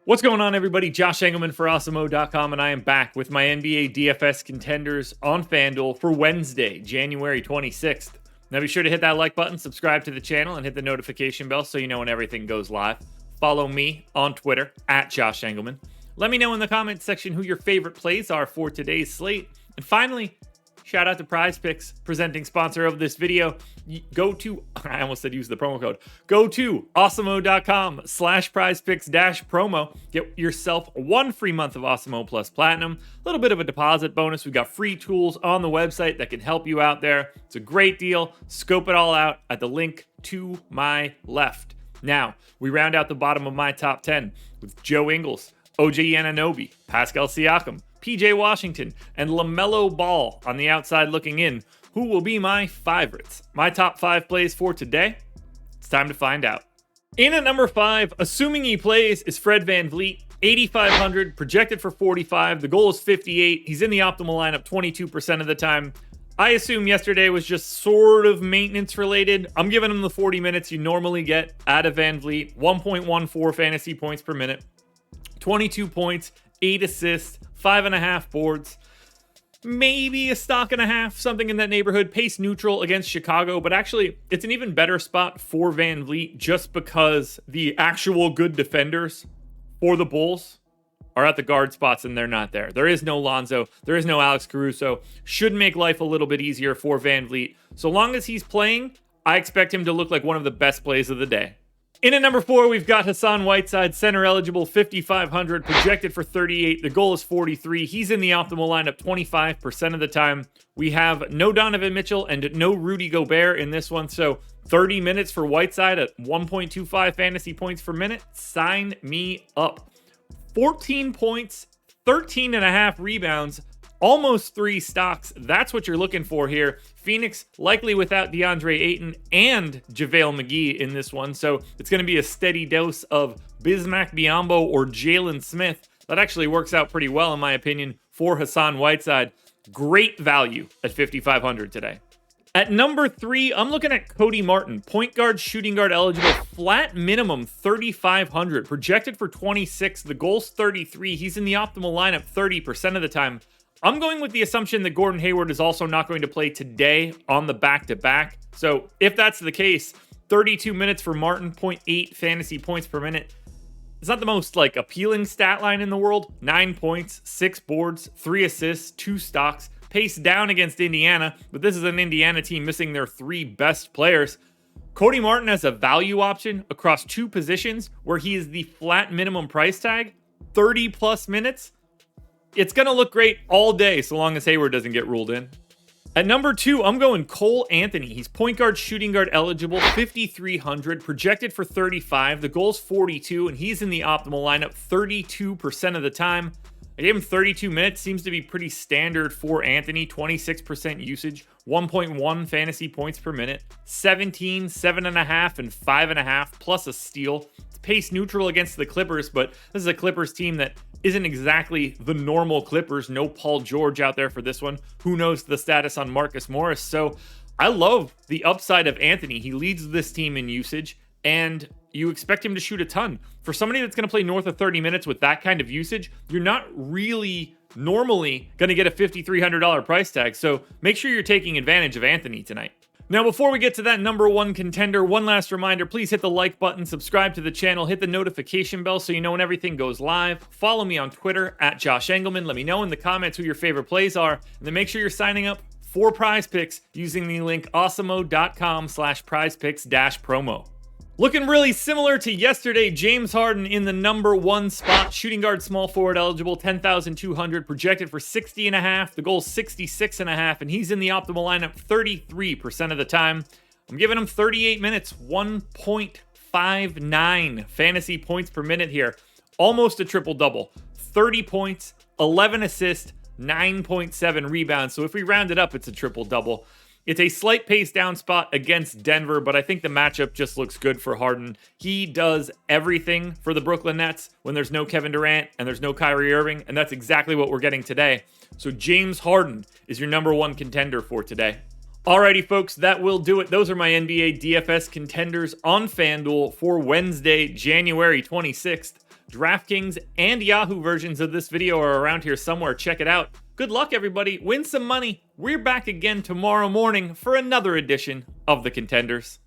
What's going on, everybody? Josh Engleman for Awesemo.com, and I am back with my NBA DFS contenders on FanDuel for Wednesday, January 26th. Now be sure to hit that like button, subscribe to the channel, and hit the notification bell so you know when everything goes live. Follow me on Twitter, @Josh Engleman. Let me know in the comments section who your favorite plays are for today's slate. And finally, shout out to Prize Picks, presenting sponsor of this video. Go to, I almost said use the promo code. Go to awesemo.com/prizepicks-promo. Get yourself one free month of Awesemo Plus Platinum. A little bit of a deposit bonus. We've got free tools on the website that can help you out there. It's a great deal. Scope it all out at the link to my left. Now, we round out the bottom of my top 10 with Joe Ingles, OG Anunoby, Pascal Siakam, PJ Washington, and LaMelo Ball on the outside looking in. Who will be my favorites? My top 5 plays for today? It's time to find out. In at number 5, assuming he plays, is Fred VanVleet. 8,500, projected for 45. The goal is 58. He's in the optimal lineup 22% of the time. I assume yesterday was just sort of maintenance related. I'm giving him the 40 minutes you normally get out of VanVleet. 1.14 fantasy points per minute. 22 points, 8 assists, 5.5 boards. Maybe a stock and a half, something in that neighborhood. Pace neutral against Chicago, but actually it's an even better spot for VanVleet just because the actual good defenders for the Bulls are at the guard spots and they're not there. There is no Lonzo, there is no Alex Caruso. Should make life a little bit easier for VanVleet. So long as he's playing, I expect him to look like one of the best plays of the day. In at number 4, we've got Hassan Whiteside, center eligible, 5,500, projected for 38. The goal is 43. He's in the optimal lineup 25% of the time. We have no Donovan Mitchell and no Rudy Gobert in this one, so 30 minutes for Whiteside at 1.25 fantasy points per minute. Sign me up. 14 points, 13.5 rebounds, almost 3 stocks. That's what you're looking for here. Phoenix likely without DeAndre Ayton and JaVale McGee in this one. So it's going to be a steady dose of Bismack Biyombo or Jalen Smith. That actually works out pretty well, in my opinion, for Hassan Whiteside. Great value at 5,500 today. At number 3, I'm looking at Cody Martin, point guard, shooting guard eligible, flat minimum 3,500, projected for 26. The goal's 33. He's in the optimal lineup 30% of the time. I'm going with the assumption that Gordon Hayward is also not going to play today on the back-to-back. So if that's the case, 32 minutes for Martin, 0.8 fantasy points per minute. It's not the most appealing stat line in the world. 9 points, 6 boards, 3 assists, 2 stocks. Pace down against Indiana, but this is an Indiana team missing their 3 best players. Cody Martin has a value option across 2 positions where he is the flat minimum price tag, 30 plus minutes. It's going to look great all day so long as Hayward doesn't get ruled in. At number 2, I'm going Cole Anthony. He's point guard, shooting guard eligible, 5,300, projected for 35. The goal's 42, and he's in the optimal lineup 32% of the time. I gave him 32 minutes. Seems to be pretty standard for Anthony. 26% usage, 1.1 fantasy points per minute, 17, 7.5, and 5.5, plus a steal. It's pace neutral against the Clippers, but this is a Clippers team that isn't exactly the normal Clippers. No Paul George out there for this one. Who knows the status on Marcus Morris? So I love the upside of Anthony. He leads this team in usage, and you expect him to shoot a ton. For somebody that's going to play north of 30 minutes with that kind of usage, you're not really normally going to get a $5,300 price tag. So make sure you're taking advantage of Anthony tonight. Now, before we get to that number 1 contender, one last reminder, please hit the like button, subscribe to the channel, hit the notification bell so you know when everything goes live. Follow me on Twitter @Josh Engleman. Let me know in the comments who your favorite plays are, and then make sure you're signing up for Prize Picks using the link awesemo.com/prizepicks-promo. Looking really similar to yesterday, James Harden in the number 1 spot, shooting guard, small forward eligible, 10,200, projected for 60.5. The goal's 66.5, and he's in the optimal lineup 33% of the time. I'm giving him 38 minutes, 1.59 fantasy points per minute here. Almost a triple-double. 30 points, 11 assists, 9.7 rebounds. So if we round it up, it's a triple-double. It's a slight pace down spot against Denver, but I think the matchup just looks good for Harden. He does everything for the Brooklyn Nets when there's no Kevin Durant and there's no Kyrie Irving, and that's exactly what we're getting today. So James Harden is your number 1 contender for today. Alrighty, folks, that will do it. Those are my NBA DFS contenders on FanDuel for Wednesday, January 26th. DraftKings and Yahoo versions of this video are around here somewhere. Check it out. Good luck, everybody. Win some money. We're back again tomorrow morning for another edition of the ConTENders.